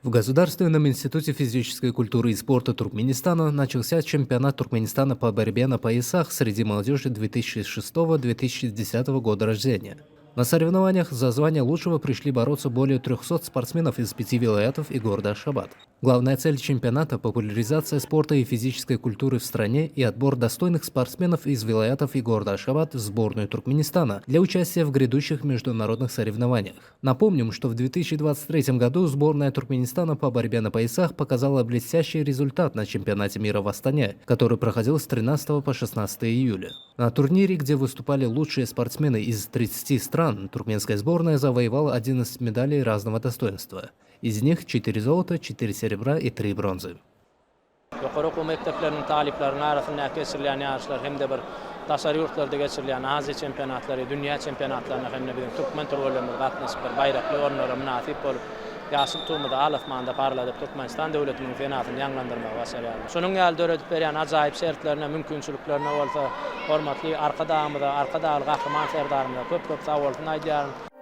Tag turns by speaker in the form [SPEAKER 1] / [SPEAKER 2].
[SPEAKER 1] В Государственном институте физической культуры и спорта Туркменистана начался чемпионат Туркменистана по борьбе на поясах среди молодежи 2006-2010 года рождения. На соревнованиях за звание лучшего пришли бороться более 300 спортсменов из 5 вилаятов и города Ашхабад. Главная цель чемпионата – популяризация спорта и физической культуры в стране и отбор достойных спортсменов из вилаятов и города Ашхабад в сборную Туркменистана для участия в грядущих международных соревнованиях. Напомним, что в 2023 году сборная Туркменистана по борьбе на поясах показала блестящий результат на чемпионате мира в Астане, который проходил с 13 по 16 июля. На турнире, где выступали лучшие спортсмены из 30 стран, туркменская сборная завоевала 11 медалей разного достоинства. Из них 4 золота, 4 серебра и 3 бронзы.
[SPEAKER 2] Yuqori maktablarning taliblarini arasında keçirilen yarışlar hem de bir taşary yurtlarda geçirilen Aziya çempionatlary, dünya çempionatlaryna hem de bizim Türkmen türlülerine gatnaşyp bir bayrakly ornlara münasip bolup ýaşyl tumada alafmanda parladyp Türkmenistan döwletiniň fenatyny ýanglandyrmagy başarýar. Şonuň ýaly döredip berýän ajaýyp şertlerine, mümkinçiliklerine bolsa hormatly arka dagymyza, arka dagyly gahryman serdarymyza köp sag bolsun aýdýaryn.